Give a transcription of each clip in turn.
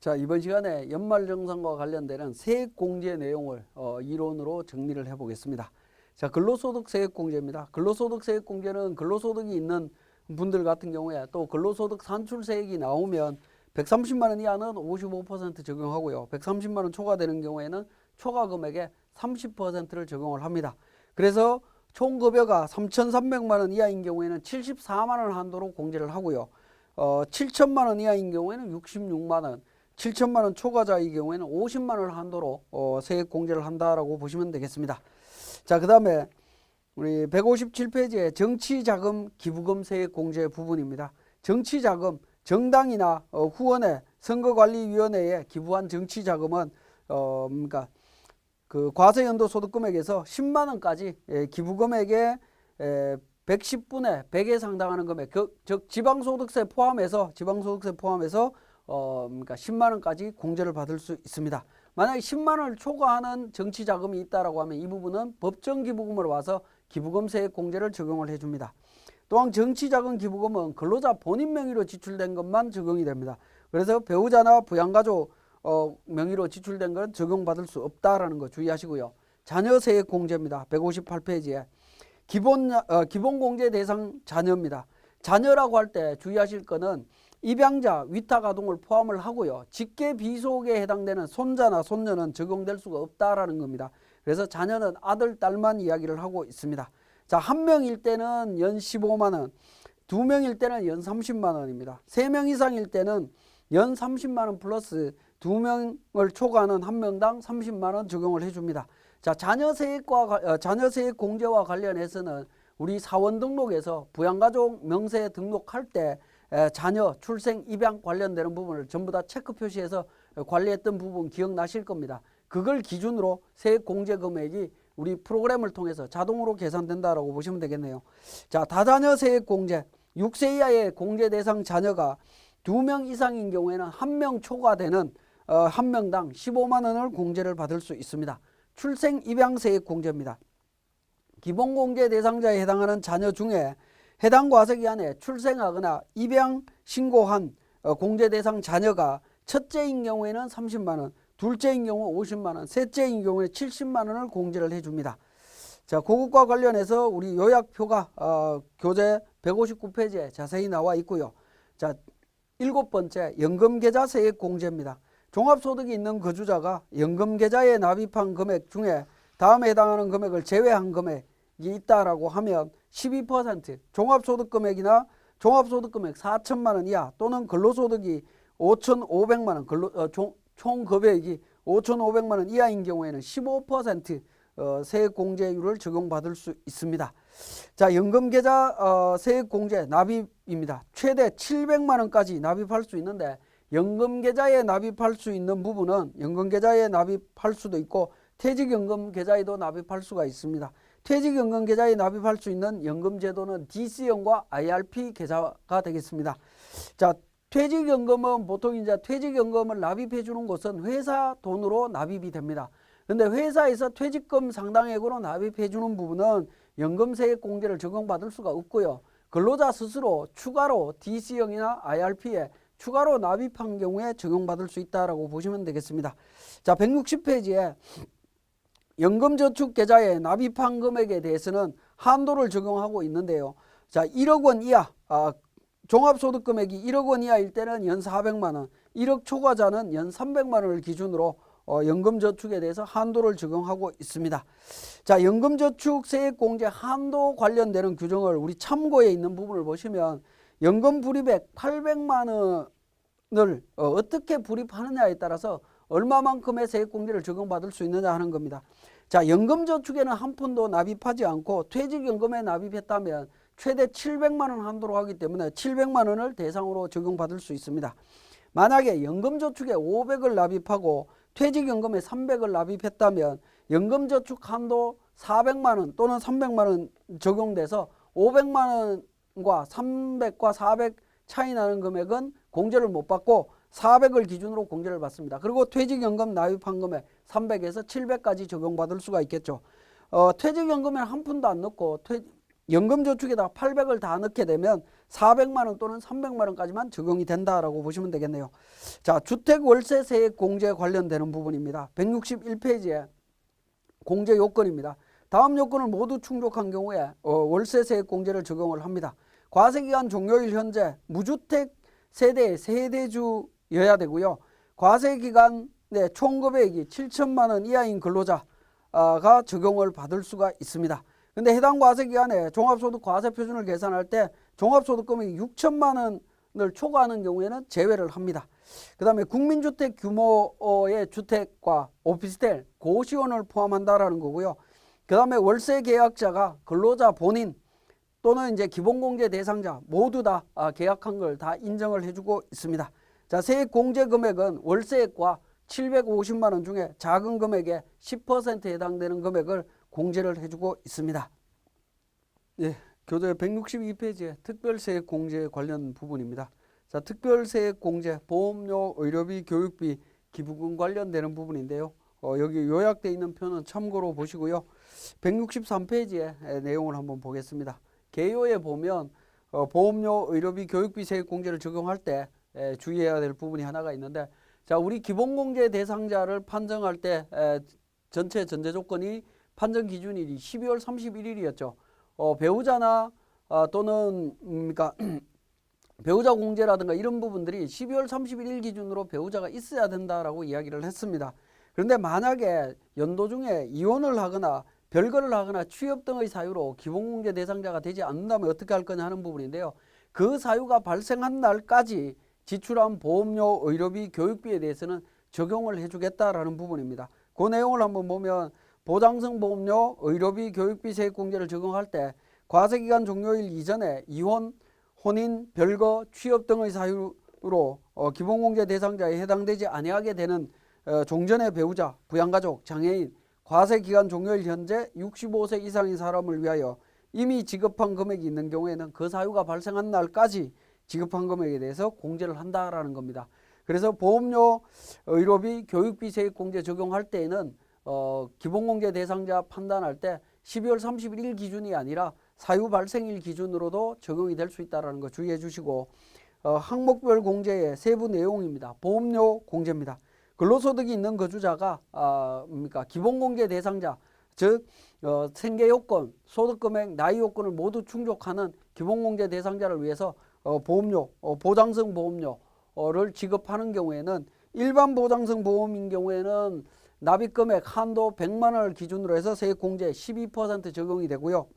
자, 이번 시간에 연말정산과 관련되는 세액공제 내용을 이론으로 정리를 해보겠습니다. 자, 근로소득세액공제입니다. 근로소득세액공제는 근로소득이 있는 분들 같은 경우에 또 근로소득 산출세액이 나오면 130만 원 이하는 55% 적용하고요. 130만 원 초과되는 경우에는 초과 금액의 30%를 적용을 합니다. 그래서 총 급여가 3,300만 원 이하인 경우에는 74만 원 한도로 공제를 하고요. 7천만 원 이하인 경우에는 66만 원, 7천만 원 초과자의 경우에는 50만 원 한도로 세액 공제를 한다라고 보시면 되겠습니다. 자, 그 다음에 우리 157페이지에 정치자금 기부금 세액 공제 부분입니다. 정치자금, 정당이나 후원회, 선거관리위원회에 기부한 정치자금은 그러니까 그 과세연도 소득금액에서 10만 원까지 기부금액의 110분의 100에 상당하는 금액, 즉 지방소득세 포함해서 그러니까 10만 원까지 공제를 받을 수 있습니다. 만약에 10만 원을 초과하는 정치자금이 있다라고 하면 이 부분은 법정기부금으로 와서 기부금 세액 공제를 적용을 해줍니다. 또한 정치자금 기부금은 근로자 본인 명의로 지출된 것만 적용이 됩니다. 그래서 배우자나 부양가족 명의로 지출된 건 적용받을 수 없다라는 거 주의하시고요. 자녀세액 공제입니다. 158페이지에 기본공제 대상 자녀입니다. 자녀라고 할 때 주의하실 거는 입양자, 위탁아동을 포함을 하고요. 직계 비속에 해당되는 손자나 손녀는 적용될 수가 없다라는 겁니다. 그래서 자녀는 아들, 딸만 이야기를 하고 있습니다. 자, 한 명일 때는 연 15만 원, 두 명일 때는 연 30만 원입니다. 3명 이상일 때는 연 30만 원 플러스 2명을 초과하는 한 명당 30만 원 적용을 해줍니다. 자, 자녀세액 공제와 관련해서는 우리 사원 등록에서 부양가족 명세에 등록할 때 자녀, 출생, 입양 관련되는 부분을 전부 다 체크 표시해서 관리했던 부분 기억나실 겁니다. 그걸 기준으로 세액 공제 금액이 우리 프로그램을 통해서 자동으로 계산된다라고 보시면 되겠네요. 자, 다자녀 세액 공제, 6세 이하의 공제 대상 자녀가 2명 이상인 경우에는 1명 초과되는 한 명당 15만 원을 공제를 받을 수 있습니다. 출생 입양 세액 공제입니다. 기본공제 대상자에 해당하는 자녀 중에 해당 과세기간에 출생하거나 입양 신고한 공제 대상 자녀가 첫째인 경우에는 30만 원, 둘째인 경우 50만 원, 셋째인 경우에 70만 원을 공제를 해줍니다. 자, 그것과 관련해서 우리 요약표가 교재 159페이지에 자세히 나와 있고요. 자, 7번째 연금계좌 세액 공제입니다. 종합소득이 있는 거주자가 연금계좌에 납입한 금액 중에 다음에 해당하는 금액을 제외한 금액이 있다라고 하면 12% 종합소득금액이나 종합소득금액 4천만 원 이하 또는 근로소득이 5,500만 원, 총 급여액이 5,500만 원 이하인 경우에는 15% 세액공제율을 적용받을 수 있습니다. 자, 연금계좌 세액공제 납입입니다. 최대 700만 원까지 납입할 수 있는데 연금계좌에 납입할 수 있는 부분은 연금계좌에 납입할 수도 있고 퇴직연금계좌에도 납입할 수가 있습니다. 퇴직연금계좌에 납입할 수 있는 연금제도는 DC연과 IRP 계좌가 되겠습니다. 자, 퇴직연금은 보통 이제 퇴직연금을 납입해 주는 곳은 회사 돈으로 납입이 됩니다. 근데 회사에서 퇴직금 상당액으로 납입해 주는 부분은 연금세액 공제를 적용받을 수가 없고요. 근로자 스스로 추가로 DC형이나 IRP에 추가로 납입한 경우에 적용받을 수 있다라고 보시면 되겠습니다. 자, 160페이지에 연금저축계좌에 납입한 금액에 대해서는 한도를 적용하고 있는데요. 자, 1억 원 이하, 종합소득금액이 1억 원 이하일 때는 연 400만 원, 1억 초과자는 연 300만 원을 기준으로 연금저축에 대해서 한도를 적용하고 있습니다. 자, 연금저축 세액공제 한도 관련되는 규정을 우리 참고에 있는 부분을 보시면 연금불입액 800만 원을 어떻게 불입하느냐에 따라서 얼마만큼의 세액공제를 적용받을 수 있느냐 하는 겁니다. 자, 연금저축에는 한 푼도 납입하지 않고 퇴직연금에 납입했다면 최대 700만 원 한도로 하기 때문에 700만 원을 대상으로 적용받을 수 있습니다. 만약에 연금저축에 500을 납입하고 퇴직연금에 300을 납입했다면 연금저축 한도 400만 원 또는 300만 원 적용돼서 500만 원과 300과 400 차이 나는 금액은 공제를 못 받고 400을 기준으로 공제를 받습니다. 그리고 퇴직연금 납입한 금액 300에서 700까지 적용받을 수가 있겠죠. 퇴직연금에 한 푼도 안 넣고 연금저축에다 800을 다 넣게 되면 400만 원 또는 300만 원까지만 적용이 된다라고 보시면 되겠네요. 자, 주택 월세 세액 공제 관련되는 부분입니다. 161페이지에 공제 요건입니다. 다음 요건을 모두 충족한 경우에 월세 세액 공제를 적용을 합니다. 과세기간 종료일 현재 무주택 세대의 세대주여야 되고요. 과세기간 내 총급액이 7천만 원 이하인 근로자가 적용을 받을 수가 있습니다. 근데 해당 과세기간에 종합소득 과세표준을 계산할 때 종합소득 금액이 6천만 원을 초과하는 경우에는 제외를 합니다. 그 다음에 국민주택 규모의 주택과 오피스텔, 고시원을 포함한다라는 거고요. 그 다음에 월세 계약자가 근로자 본인 또는 이제 기본공제 대상자 모두 다 계약한 걸 다 인정을 해주고 있습니다. 자, 세액 공제 금액은 월세액과 750만 원 중에 작은 금액의 10%에 해당되는 금액을 공제를 해주고 있습니다. 예, 교재 162페이지에 특별세액 공제 관련 부분입니다. 자, 특별세액 공제, 보험료, 의료비, 교육비, 기부금 관련되는 부분인데요. 여기 요약되어 있는 표는 참고로 보시고요. 163페이지의 내용을 한번 보겠습니다. 개요에 보면 보험료, 의료비, 교육비 세액 공제를 적용할 때 주의해야 될 부분이 하나가 있는데, 자, 우리 기본공제 대상자를 판정할 때 전체 전제 조건이 판정 기준일이 12월 31일이었죠. 배우자나 또는 그러니까 배우자 공제라든가 이런 부분들이 12월 31일 기준으로 배우자가 있어야 된다라고 이야기를 했습니다. 그런데 만약에 연도 중에 이혼을 하거나 별거를 하거나 취업 등의 사유로 기본공제 대상자가 되지 않는다면 어떻게 할 거냐 하는 부분인데요. 그 사유가 발생한 날까지 지출한 보험료, 의료비, 교육비에 대해서는 적용을 해주겠다라는 부분입니다. 그 내용을 한번 보면 보장성 보험료, 의료비, 교육비 세액 공제를 적용할 때 과세기간 종료일 이전에 이혼, 혼인, 별거, 취업 등의 사유로 기본공제 대상자에 해당되지 아니하게 되는 종전의 배우자, 부양가족, 장애인, 과세기간 종료일 현재 65세 이상인 사람을 위하여 이미 지급한 금액이 있는 경우에는 그 사유가 발생한 날까지 지급한 금액에 대해서 공제를 한다라는 겁니다. 그래서 보험료, 의료비, 교육비 세액 공제 적용할 때에는 기본공제 대상자 판단할 때 12월 31일 기준이 아니라 사유 발생일 기준으로도 적용이 될 수 있다는 거 주의해 주시고, 항목별 공제의 세부 내용입니다. 보험료 공제입니다. 근로소득이 있는 거주자가 기본공제 대상자, 즉 생계요건, 소득금액, 나이 요건을 모두 충족하는 기본공제 대상자를 위해서 보험료, 보장성 보험료를 지급하는 경우에는 일반 보장성 보험인 경우에는 납입금액 한도 100만 원을 기준으로 해서 세액공제 12% 적용이 되고요.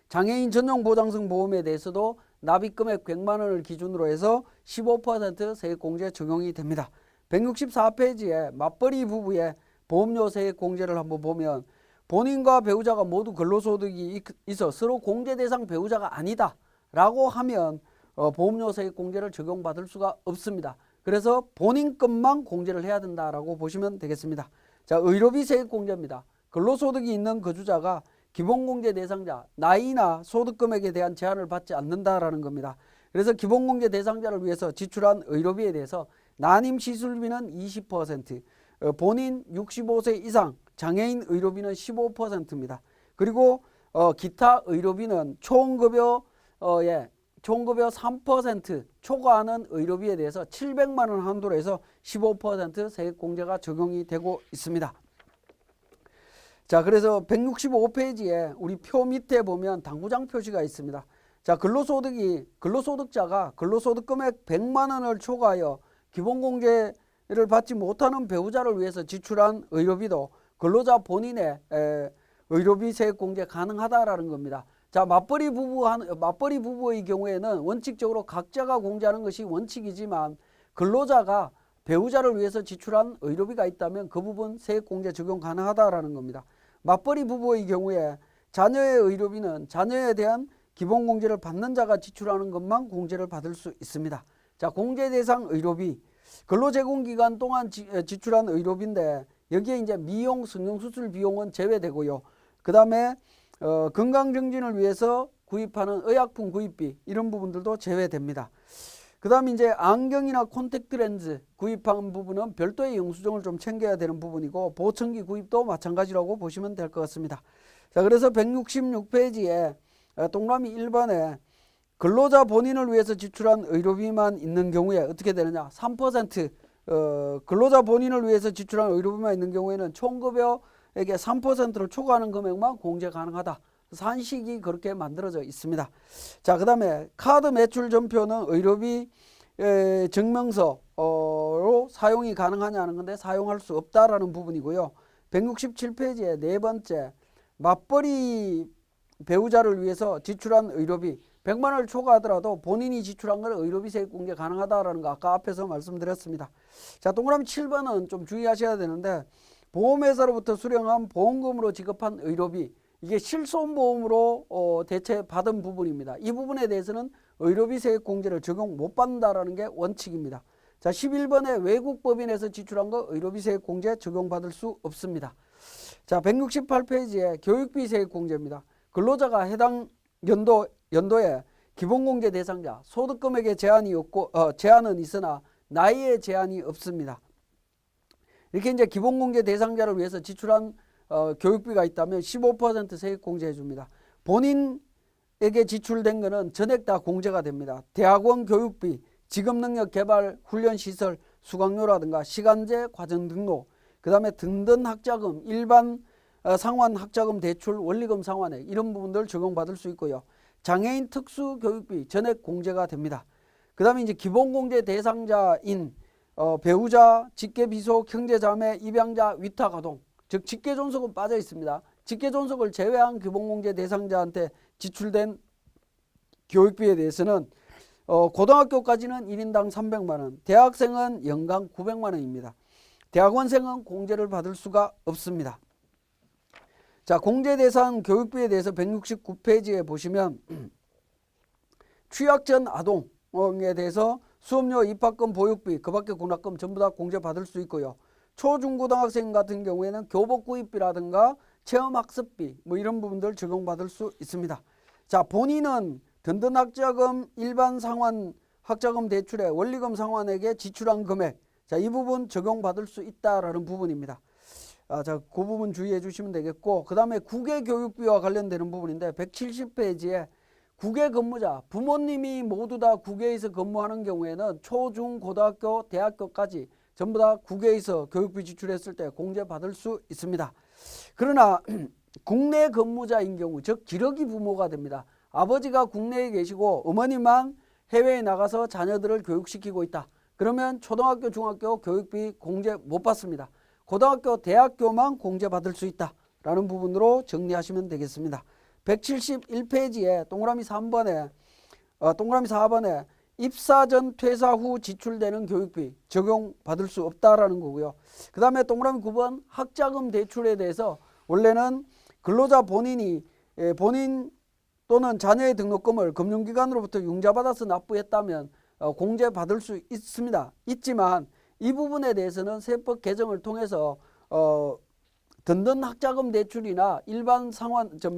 장애인 전용 보장성 보험에 대해서도 납입금액 100만 원을 기준으로 해서 15% 세액공제 적용이 됩니다. 164페이지에 맞벌이 부부의 보험료 세액공제를 한번 보면 본인과 배우자가 모두 근로소득이 있어 서로 공제 대상 배우자가 아니다 라고 하면 보험료 세액공제를 적용받을 수가 없습니다. 그래서 본인 것만 공제를 해야 된다라고 보시면 되겠습니다. 자, 의료비 세액공제입니다. 근로소득이 있는 거주자가 기본공제 대상자, 나이나 소득금액에 대한 제한을 받지 않는다라는 겁니다. 그래서 기본공제 대상자를 위해서 지출한 의료비에 대해서 난임 시술비는 20%, 본인 65세 이상, 장애인 의료비는 15%입니다. 그리고 기타 의료비는 총급여 3% 초과하는 의료비에 대해서 700만 원 한도로 해서 15% 세액공제가 적용이 되고 있습니다. 자, 그래서 165페이지에 우리 표 밑에 보면 당구장 표시가 있습니다. 자, 근로소득자가 근로소득 금액 100만 원을 초과하여 기본공제를 받지 못하는 배우자를 위해서 지출한 의료비도 근로자 본인의 의료비 세액공제 가능하다라는 겁니다. 자, 맞벌이 부부의 경우에는 원칙적으로 각자가 공제하는 것이 원칙이지만 근로자가 배우자를 위해서 지출한 의료비가 있다면 그 부분 세액공제 적용 가능하다라는 겁니다. 맞벌이 부부의 경우에 자녀의 의료비는 자녀에 대한 기본공제를 받는 자가 지출하는 것만 공제를 받을 수 있습니다. 자, 공제 대상 의료비, 근로제공기간 동안 지출한 의료비인데 여기에 이제 미용, 성형수술 비용은 제외되고요. 그 다음에 건강증진을 위해서 구입하는 의약품 구입비 이런 부분들도 제외됩니다. 그 다음에 이제 안경이나 콘택트 렌즈 구입한 부분은 별도의 영수증을 좀 챙겨야 되는 부분이고 보청기 구입도 마찬가지라고 보시면 될 것 같습니다. 자, 그래서 166페이지에 동그라미 1번에 근로자 본인을 위해서 지출한 의료비만 있는 경우에 어떻게 되느냐? 3% 근로자 본인을 위해서 지출한 의료비만 있는 경우에는 총급여액의 3%를 초과하는 금액만 공제 가능하다. 산식이 그렇게 만들어져 있습니다. 자, 그 다음에 카드 매출 전표는 의료비 증명서로 사용이 가능하냐 하는 건데 사용할 수 없다라는 부분이고요. 167페이지에 네 번째, 맞벌이 배우자를 위해서 지출한 의료비 100만 원을 초과하더라도 본인이 지출한 걸 의료비 세액 공제 가능하다라는 거 아까 앞에서 말씀드렸습니다. 자, 동그라미 7번은 좀 주의하셔야 되는데 보험회사로부터 수령한 보험금으로 지급한 의료비 이게 실손보험으로 대체 받은 부분입니다. 이 부분에 대해서는 의료비 세액 공제를 적용 못 받는다라는 게 원칙입니다. 자, 11번에 외국 법인에서 지출한 거 의료비 세액 공제 적용받을 수 없습니다. 자, 168페이지에 교육비 세액 공제입니다. 근로자가 해당 연도에 기본공제 대상자 소득금액에 제한은 있으나 나이에 제한이 없습니다. 이렇게 이제 기본공제 대상자를 위해서 지출한 교육비가 있다면 15% 세액 공제해 줍니다. 본인에게 지출된 것은 전액 다 공제가 됩니다. 대학원 교육비, 직업능력 개발 훈련시설 수강료라든가 시간제 과정 등록, 그 다음에 등등 학자금, 일반 상환 학자금 대출 원리금 상환액 이런 부분들 적용받을 수 있고요. 장애인 특수교육비 전액 공제가 됩니다. 그 다음에 이제 기본공제 대상자인 배우자, 직계비속, 형제자매, 입양자, 위탁아동 즉 직계존속은 빠져 있습니다. 직계존속을 제외한 기본공제 대상자한테 지출된 교육비에 대해서는 고등학교까지는 1인당 300만 원, 대학생은 연간 900만 원입니다. 대학원생은 공제를 받을 수가 없습니다. 자, 공제 대상 교육비에 대해서 169페이지에 보시면 취약 전 아동에 대해서 수업료, 입학금, 보육비, 그 밖에 군학금 전부 다 공제 받을 수 있고요. 초중고등학생 같은 경우에는 교복 구입비라든가 체험학습비 뭐 이런 부분들 적용받을 수 있습니다. 자, 본인은 든든학자금, 일반 상환 학자금 대출에 원리금 상환액에 지출한 금액 자, 이 부분 적용받을 수 있다라는 부분입니다. 자, 그 부분 주의해 주시면 되겠고 그 다음에 국외교육비와 관련되는 부분인데 170페이지에 국외 근무자 부모님이 모두 다 국외에서 근무하는 경우에는 초, 중, 고등학교, 대학교까지 전부 다 국외에서 교육비 지출했을 때 공제받을 수 있습니다. 그러나 국내 근무자인 경우 즉 기러기 부모가 됩니다. 아버지가 국내에 계시고 어머니만 해외에 나가서 자녀들을 교육시키고 있다. 그러면 초등학교, 중학교 교육비 공제 못 받습니다. 고등학교, 대학교만 공제받을 수 있다라는 부분으로 정리하시면 되겠습니다. 171페이지에 동그라미 4번에 입사 전 퇴사 후 지출되는 교육비 적용받을 수 없다라는 거고요. 그 다음에 동그라미 9번 학자금 대출에 대해서 원래는 근로자 본인 또는 자녀의 등록금을 금융기관으로부터 융자받아서 납부했다면 공제받을 수 있지만 이 부분에 대해서는 세법 개정을 통해서 든든 학자금 대출이나 일반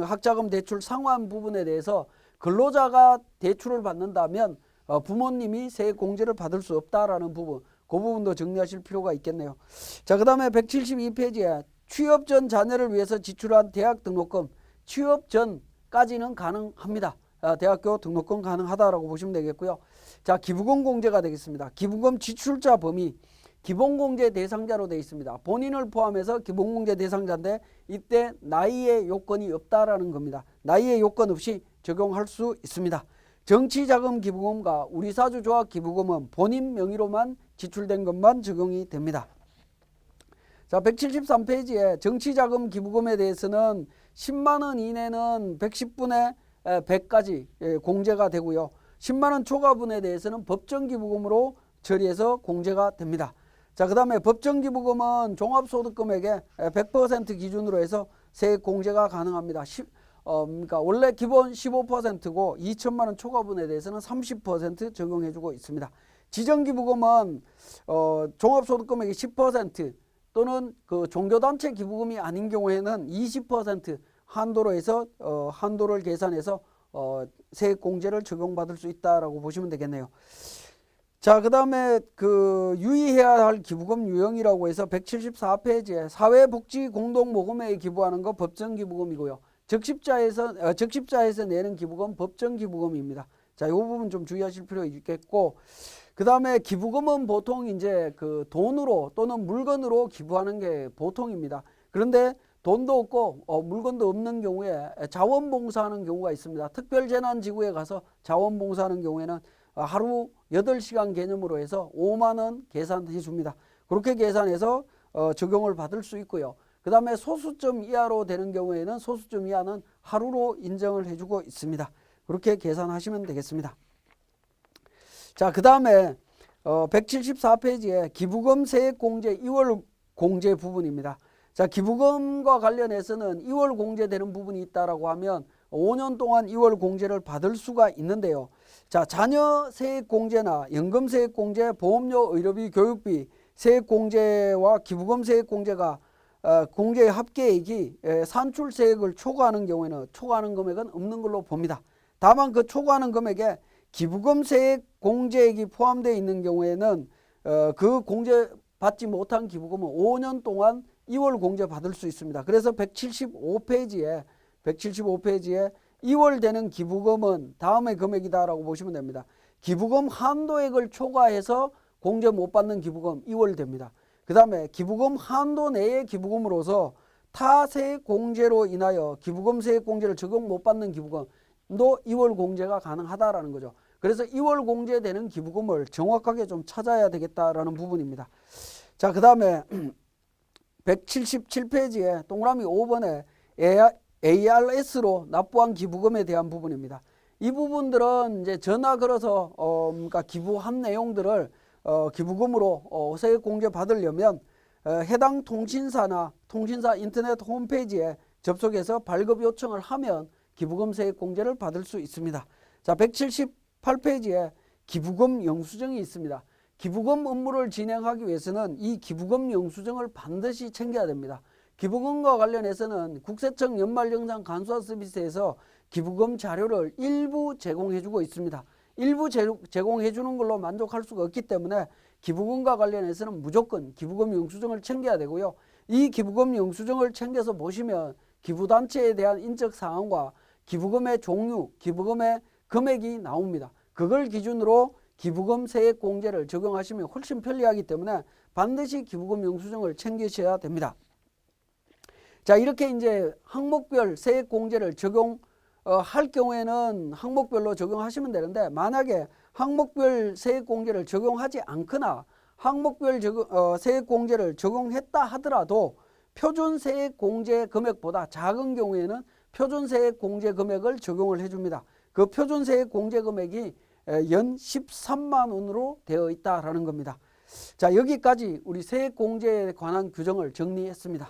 학자금 대출 상환 부분에 대해서 근로자가 대출을 받는다면 부모님이 세액 공제를 받을 수 없다라는 부분, 그 부분도 정리하실 필요가 있겠네요. 자, 그 다음에 172페이지에 취업 전 자녀를 위해서 지출한 대학 등록금, 취업 전까지는 가능합니다. 대학교 등록금 가능하다라고 보시면 되겠고요. 자, 기부금 공제가 되겠습니다. 기부금 지출자 범위, 기본공제 대상자로 되어 있습니다. 본인을 포함해서 기본공제 대상자인데 이때 나이의 요건이 없다라는 겁니다. 나이의 요건 없이 적용할 수 있습니다. 정치자금 기부금과 우리사주조합 기부금은 본인 명의로만 지출된 것만 적용이 됩니다. 자, 173페이지에 정치자금 기부금에 대해서는 10만 원 이내는 110분의 100까지 공제가 되고요. 10만 원 초과분에 대해서는 법정기부금으로 처리해서 공제가 됩니다. 자, 그 다음에 법정기부금은 종합소득금액의 100% 기준으로 해서 세액 공제가 가능합니다. 그러니까 원래 기본 15%고 2천만 원 초과분에 대해서는 30% 적용해주고 있습니다. 지정기부금은 종합소득금액의 10% 또는 그 종교단체 기부금이 아닌 경우에는 20% 한도로 해서 한도를 계산해서 세액 공제를 적용받을 수 있다라고 보시면 되겠네요. 자, 그 다음에 유의해야 할 기부금 유형이라고 해서 174페이지에 사회복지공동모금회에 기부하는 거 법정기부금이고요. 적십자에서 내는 기부금 법정 기부금입니다. 자, 이 부분 좀 주의하실 필요가 있겠고, 그 다음에 기부금은 보통 이제 그 돈으로 또는 물건으로 기부하는 게 보통입니다. 그런데 돈도 없고 물건도 없는 경우에 자원봉사하는 경우가 있습니다. 특별재난지구에 가서 자원봉사하는 경우에는 하루 8시간 개념으로 해서 5만 원 계산해 줍니다. 그렇게 계산해서 적용을 받을 수 있고요. 그 다음에 소수점 이하로 되는 경우에는 소수점 이하는 하루로 인정을 해주고 있습니다. 그렇게 계산하시면 되겠습니다. 자, 그 다음에 174페이지에 기부금 세액공제 2월 공제 부분입니다. 자, 기부금과 관련해서는 2월 공제되는 부분이 있다라고 하면 5년 동안 2월 공제를 받을 수가 있는데요. 자, 자녀 세액공제나 연금 세액공제, 보험료, 의료비, 교육비 세액공제와 기부금 세액공제가 공제의 합계액이 산출세액을 초과하는 경우에는 초과하는 금액은 없는 걸로 봅니다. 다만 그 초과하는 금액에 기부금 세액 공제액이 포함되어 있는 경우에는 그 공제받지 못한 기부금은 5년 동안 2월 공제 받을 수 있습니다. 그래서 175페이지에 2월 되는 기부금은 다음의 금액이다라고 보시면 됩니다. 기부금 한도액을 초과해서 공제 못 받는 기부금 2월 됩니다. 그 다음에 기부금 한도 내의 기부금으로서 타세액 공제로 인하여 기부금 세액 공제를 적용 못 받는 기부금도 2월 공제가 가능하다라는 거죠. 그래서 2월 공제되는 기부금을 정확하게 좀 찾아야 되겠다라는 부분입니다. 자, 그 다음에 177페이지에 동그라미 5번에 ARS로 납부한 기부금에 대한 부분입니다. 이 부분들은 이제 전화 걸어서 그러니까 기부한 내용들을 기부금으로 세액 공제 받으려면 해당 통신사 인터넷 홈페이지에 접속해서 발급 요청을 하면 기부금 세액 공제를 받을 수 있습니다. 자, 178페이지에 기부금 영수증이 있습니다. 기부금 업무를 진행하기 위해서는 이 기부금 영수증을 반드시 챙겨야 됩니다. 기부금과 관련해서는 국세청 연말영상 간소화 서비스에서 기부금 자료를 일부 제공해주고 있습니다. 일부 제공해주는 걸로 만족할 수가 없기 때문에 기부금과 관련해서는 무조건 기부금 영수증을 챙겨야 되고요. 이 기부금 영수증을 챙겨서 보시면 기부단체에 대한 인적사항과 기부금의 종류, 기부금의 금액이 나옵니다. 그걸 기준으로 기부금 세액 공제를 적용하시면 훨씬 편리하기 때문에 반드시 기부금 영수증을 챙기셔야 됩니다. 자, 이렇게 이제 항목별 세액 공제를 적용할 경우에는 항목별로 적용하시면 되는데, 만약에 항목별 세액 공제를 적용하지 않거나 항목별 세액 공제를 적용했다 하더라도 표준 세액 공제 금액보다 작은 경우에는 표준 세액 공제 금액을 적용을 해줍니다. 그 표준 세액 공제 금액이 연 13만 원으로 되어 있다라는 겁니다. 자, 여기까지 우리 세액 공제에 관한 규정을 정리했습니다.